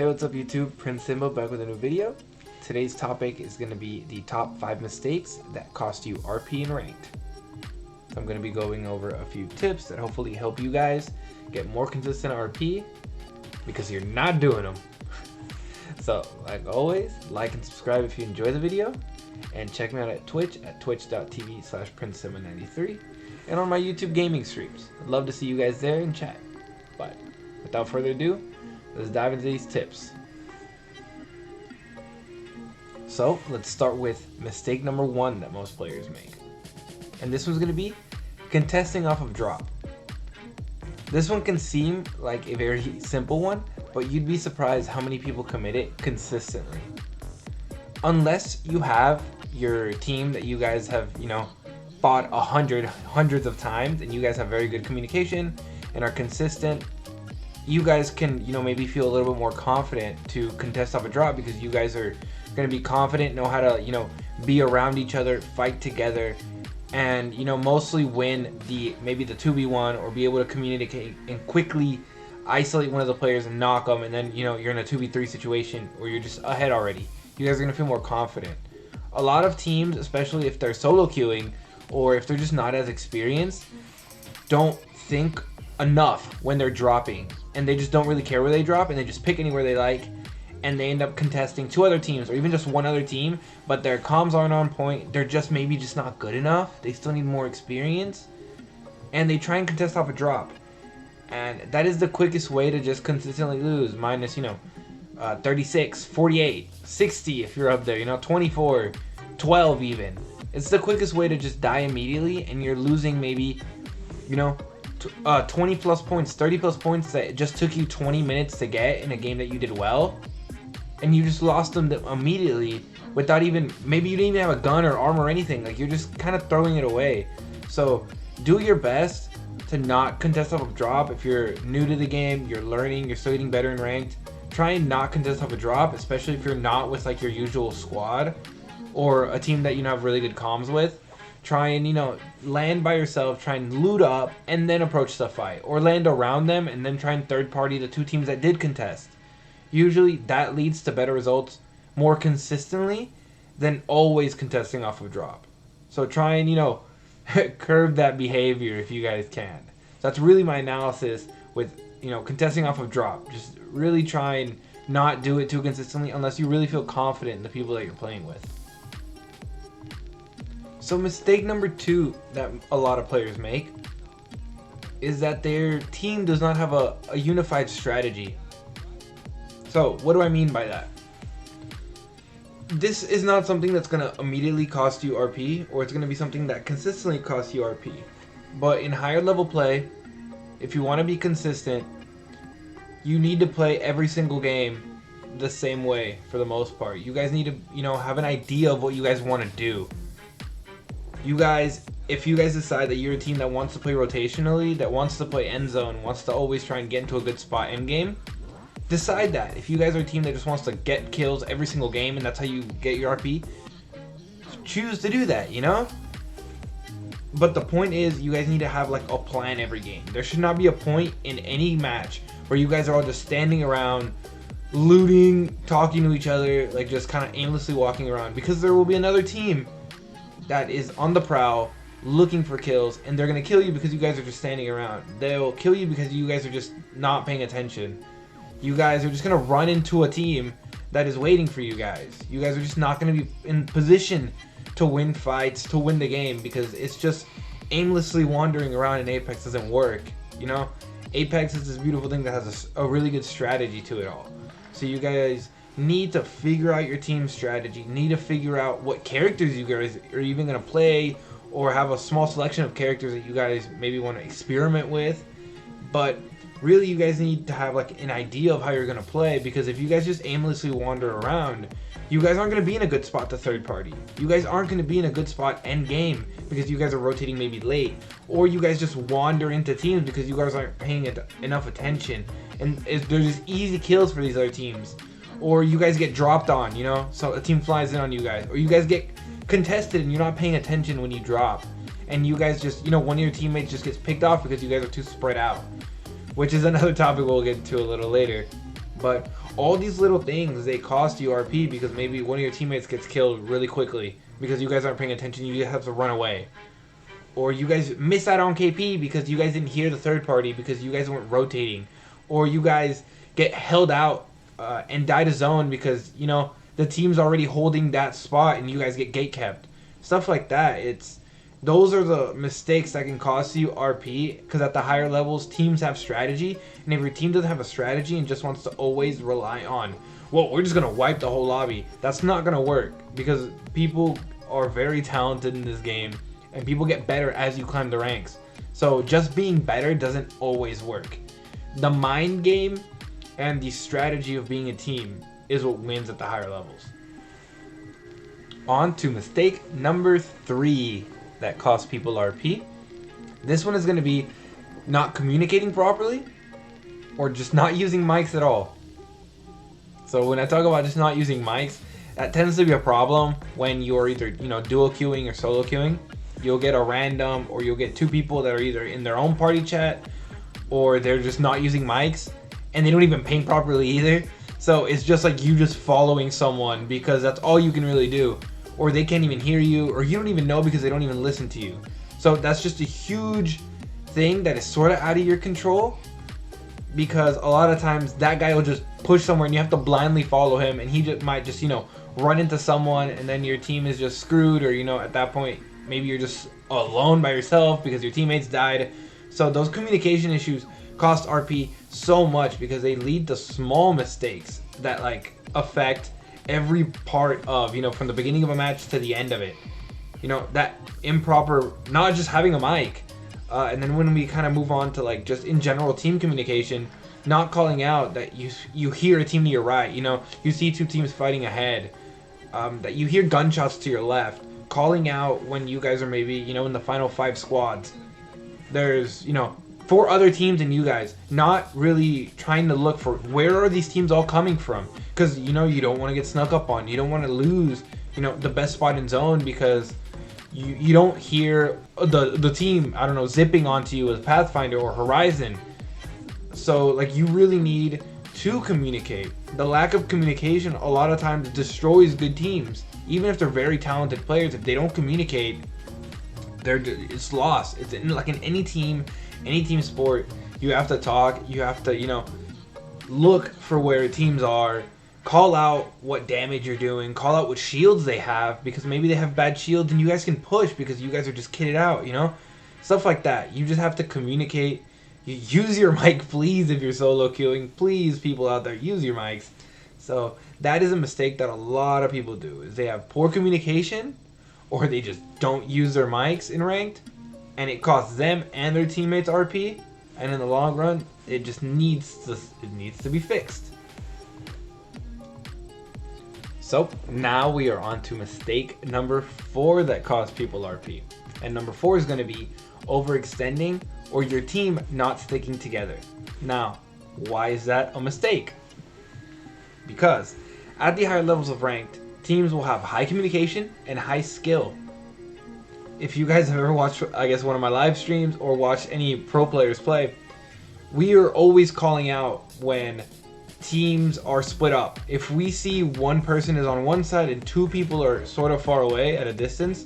Hey, what's up YouTube? Prince Simba back with a new video. Today's topic is going to be the top 5 mistakes that cost you RP and ranked. So I'm going to be going over a few tips that hopefully help you guys get more consistent RP because you're not doing them. So like always, like and subscribe if you enjoy the video, and check me out at Twitch at twitch.tv/PrinceSimba93 and on my YouTube gaming streams. I'd love to see you guys there and chat. But without further ado, let's dive into these tips. So let's start with mistake number 1 that most players make. And this one's going to be contesting off of drop. This one can seem like a very simple one, but you'd be surprised how many people commit it consistently. Unless you have your team that you guys have, fought hundreds of times and you guys have very good communication and are consistent, you guys can, maybe feel a little bit more confident to contest off a drop because you guys are going to be confident, know how to, be around each other, fight together, and, mostly win maybe the 2v1 or be able to communicate and quickly isolate one of the players and knock them, and then, you're in a 2v3 situation where you're just ahead already. You guys are going to feel more confident. A lot of teams, especially if they're solo queuing or if they're just not as experienced, don't think enough when they're dropping, and they just don't really care where they drop, and they just pick anywhere they like, and they end up contesting 2 other teams or even just 1 other team, but their comms aren't on point. They're just maybe just not good enough. They still need more experience, and they try and contest off a drop, and that is the quickest way to just consistently lose. Minus 36, 48, 60 if you're up there, 24, 12 even. It's the quickest way to just die immediately, and you're losing maybe 20 plus points, 30 plus points that just took you 20 minutes to get in a game that you did well, and you just lost them immediately without even, maybe you didn't even have a gun or armor or anything. Like, you're just kind of throwing it away. So do your best to not contest off a drop. If you're new to the game, you're learning, you're still getting better in ranked, try and not contest off a drop, especially if you're not with like your usual squad or a team that you have really good comms with. Try and, land by yourself, try and loot up, and then approach the fight. Or land around them, and then try and third party the 2 teams that did contest. Usually, that leads to better results more consistently than always contesting off of drop. So try and, curb that behavior if you guys can. So that's really my analysis with, contesting off of drop. Just really try and not do it too consistently unless you really feel confident in the people that you're playing with. So mistake number 2 that a lot of players make is that their team does not have a unified strategy. So what do I mean by that? This is not something that's going to immediately cost you RP, or it's going to be something that consistently costs you RP. But in higher level play, if you want to be consistent, you need to play every single game the same way for the most part. You guys need to, have an idea of what you guys want to do. You guys, if you guys decide that you're a team that wants to play rotationally, that wants to play end zone, wants to always try and get into a good spot end game, decide that. If you guys are a team that just wants to get kills every single game and that's how you get your RP, choose to do that, But the point is, you guys need to have like a plan every game. There should not be a point in any match where you guys are all just standing around, looting, talking to each other, like just kind of aimlessly walking around, because there will be another team that is on the prowl looking for kills, and they're gonna kill you because you guys are just standing around. They'll kill you because you guys are just not paying attention. You guys are just gonna run into a team that is waiting for you guys. You guys are just not gonna be in position to win fights, to win the game, because it's just aimlessly wandering around in Apex doesn't work. Apex is this beautiful thing that has a really good strategy to it all. So you guys need to figure out your team strategy, need to figure out what characters you guys are even going to play, or have a small selection of characters that you guys maybe want to experiment with. But really, you guys need to have like an idea of how you're going to play, because if you guys just aimlessly wander around, you guys aren't going to be in a good spot to third party. You guys aren't going to be in a good spot end game because you guys are rotating maybe late, or you guys just wander into teams because you guys aren't paying enough attention, and there's just easy kills for these other teams. Or you guys get dropped on, so a team flies in on you guys. Or you guys get contested and you're not paying attention when you drop. And you guys just, one of your teammates just gets picked off because you guys are too spread out. Which is another topic we'll get to a little later. But All these little things, they cost you RP because maybe one of your teammates gets killed really quickly because you guys aren't paying attention, you just have to run away. Or you guys miss out on KP because you guys didn't hear the third party because you guys weren't rotating. Or you guys get held out and die to zone because, you know, the team's already holding that spot and you guys get gate kept. Stuff like that. Those are the mistakes that can cost you RP, because at the higher levels, teams have strategy, and if your team doesn't have a strategy and just wants to always rely on, well, we're just going to wipe the whole lobby, that's not going to work, because people are very talented in this game, and people get better as you climb the ranks. So just being better doesn't always work. The mind game and the strategy of being a team is what wins at the higher levels. On to mistake number 3 that costs people RP. This one is going to be not communicating properly or just not using mics at all. So when I talk about just not using mics, that tends to be a problem when you're either, you know, duo queuing or solo queuing. You'll get a random, or you'll get 2 people that are either in their own party chat or they're just not using mics and they don't even ping properly either. So it's just like you just following someone because that's all you can really do. Or they can't even hear you, or you don't even know because they don't even listen to you. So that's just a huge thing that is sort of out of your control, because a lot of times that guy will just push somewhere and you have to blindly follow him, and he might just, you know, run into someone, and then your team is just screwed, or, you know, at that point maybe you're just alone by yourself because your teammates died. So those communication issues cost RP so much because they lead to small mistakes that like affect every part of, you know, from the beginning of a match to the end of it. You know, that improper, not just having a mic, and then when we kind of move on to like just in general team communication, not calling out that you hear a team to your right, you know, you see 2 teams fighting ahead, that you hear gunshots to your left, calling out when you guys are maybe, you know, in the final 5 squads. There's, you know, 4 other teams and you guys, not really trying to look for where are these teams all coming from, because, you know, you don't want to get snuck up on, you don't want to lose, you know, the best spot in zone because you don't hear the team, I don't know, zipping onto you as Pathfinder or Horizon. So like you really need to communicate. The lack of communication a lot of times destroys good teams. Even if they're very talented players, if they don't communicate, it's lost. It's like in any team sport, you have to talk, you have to, you know, look for where teams are, call out what damage you're doing, call out what shields they have, because maybe they have bad shields and you guys can push because you guys are just kitted out, you know? Stuff like that. You just have to communicate. You use your mic, please, if you're solo queuing. Please, people out there, use your mics. So that is a mistake that a lot of people do, is they have poor communication or they just don't use their mics in ranked, and it costs them and their teammates RP, and in the long run, it just needs to be fixed. So now we are on to mistake number 4 that costs people RP. And number 4 is going to be overextending or your team not sticking together. Now, why is that a mistake? Because at the higher levels of ranked, teams will have high communication and high skill. If you guys have ever watched, I guess, one of my live streams or watched any pro players play, we are always calling out when teams are split up. If we see one person is on one side and 2 people are sort of far away at a distance,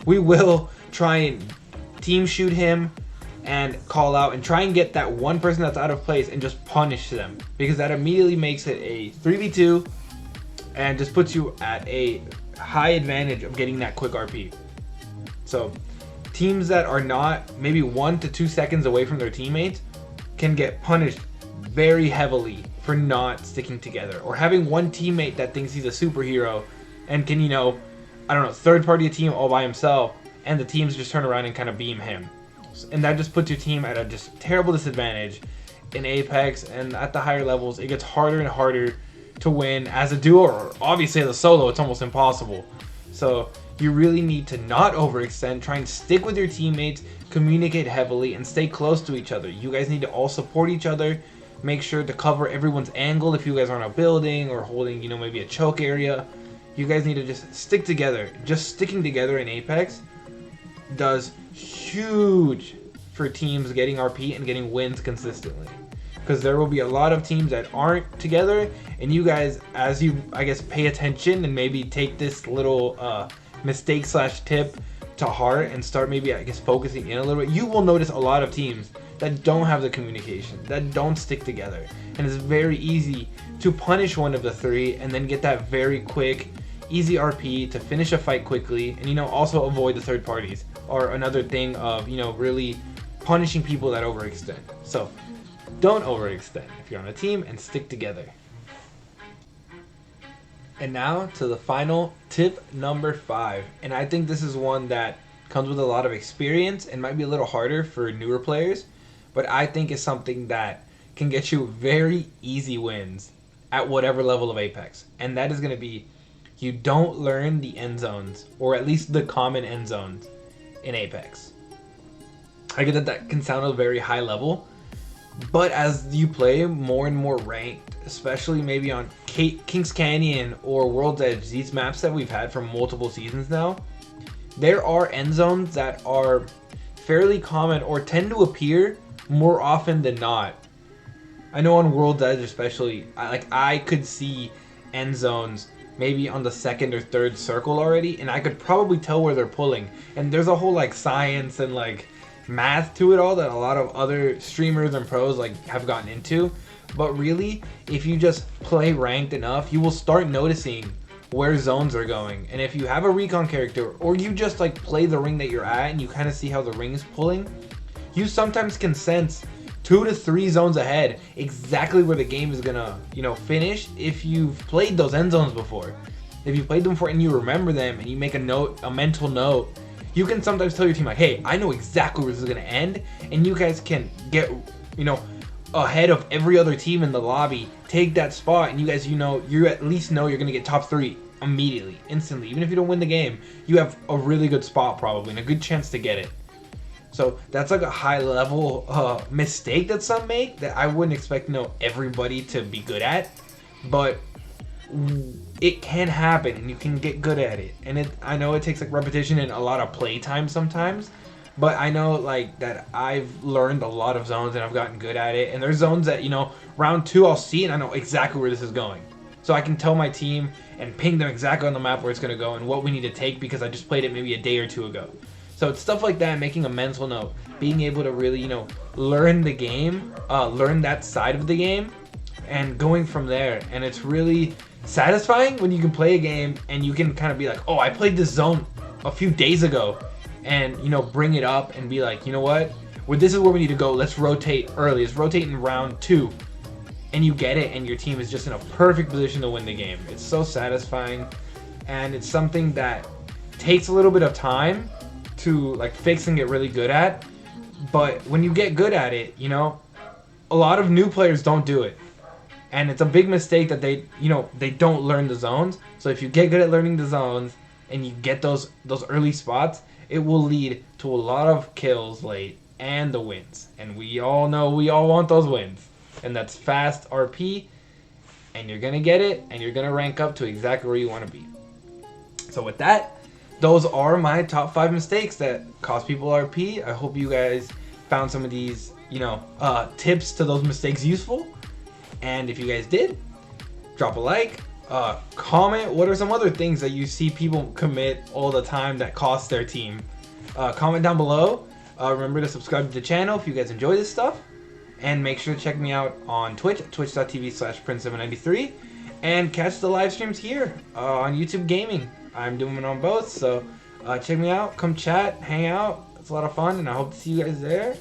we will try and team shoot him and call out and try and get that one person that's out of place and just punish them, because that immediately makes it a 3v2 and just puts you at a high advantage of getting that quick RP. So teams that are not maybe 1 to 2 seconds away from their teammates can get punished very heavily for not sticking together, or having one teammate that thinks he's a superhero and can, you know, I don't know, third party a team all by himself, and the teams just turn around and kind of beam him. And that just puts your team at a just terrible disadvantage in Apex, and at the higher levels, it gets harder and harder to win as a duo, or obviously as a solo, it's almost impossible. So you really need to not overextend, try and stick with your teammates, communicate heavily, and stay close to each other. You guys need to all support each other. Make sure to cover everyone's angle if you guys are on a building or holding, you know, maybe a choke area. You guys need to just stick together. Just sticking together in Apex does huge for teams getting RP and getting wins consistently. because there will be a lot of teams that aren't together, and you guys, as you, I guess, pay attention and maybe take this little mistake slash tip to heart and start maybe, I guess, focusing in a little bit, you will notice a lot of teams that don't have the communication, that don't stick together, and it's very easy to punish one of the three and then get that very quick, easy RP to finish a fight quickly, and, you know, also avoid the third parties, or another thing of, you know, really punishing people that overextend. So don't overextend if you're on a team, and stick together. And now to the final tip, number 5. And I think this is one that comes with a lot of experience and might be a little harder for newer players, but I think it's something that can get you very easy wins at whatever level of Apex. And that is going to be, you don't learn the end zones, or at least the common end zones in Apex. I get that that can sound a very high level, but as you play more and more ranked, especially maybe on King's Canyon or World's Edge, these maps that we've had for multiple seasons now, there are end zones that are fairly common or tend to appear more often than not. I know on World's Edge especially, I could see end zones maybe on the second or third circle already, and I could probably tell where they're pulling. And there's a whole like science and like math to it all that a lot of other streamers and pros like have gotten into. But really, if you just play ranked enough, you will start noticing where zones are going. And if you have a recon character, or you just like play the ring that you're at and you kind of see how the ring is pulling, you sometimes can sense 2 to 3 zones ahead exactly where the game is gonna, you know, finish if you've played those end zones before. If you played them before and you remember them and you make a note, a mental note, you can sometimes tell your team like, hey, I know exactly where this is gonna end, and you guys can get, you know, ahead of every other team in the lobby, take that spot, and you guys, you know, you at least know you're gonna get top 3 immediately, instantly. Even if you don't win the game, you have a really good spot probably and a good chance to get it. So that's like a high level mistake that some make that I wouldn't expect, you know, everybody to be good at, but it can happen and you can get good at it. And I know it takes like repetition and a lot of play time sometimes, but I know like that I've learned a lot of zones and I've gotten good at it. And there's zones that, you know, round 2 I'll see and I know exactly where this is going. So I can tell my team and ping them exactly on the map where it's going to go and what we need to take because I just played it maybe a day or 2 ago. So it's stuff like that, making a mental note, being able to really, you know, learn the game, learn that side of the game, and going from there. And it's really satisfying when you can play a game and you can kind of be like, oh, I played this zone a few days ago, and, you know, bring it up and be like, you know what, well, this is where we need to go. Let's rotate early. Let's rotate in round 2. And you get it, and your team is just in a perfect position to win the game. It's so satisfying, and it's something that takes a little bit of time to like fix and get really good at. But when you get good at it, you know, a lot of new players don't do it. And it's a big mistake that they, you know, they don't learn the zones. So if you get good at learning the zones and you get those early spots, it will lead to a lot of kills late and the wins. And we all know we all want those wins. And that's fast RP, and you're gonna get it, and you're gonna rank up to exactly where you want to be. So with that, those are my top 5 mistakes that cost people RP. I hope you guys found some of these, you know, tips to those mistakes useful. And if you guys did, drop a like, comment what are some other things that you see people commit all the time that cost their team. Comment down below. Remember to subscribe to the channel if you guys enjoy this stuff. And make sure to check me out on Twitch at twitch.tv/prince793. And catch the live streams here on YouTube Gaming. I'm doing it on both, so check me out, come chat, hang out. It's a lot of fun, and I hope to see you guys there.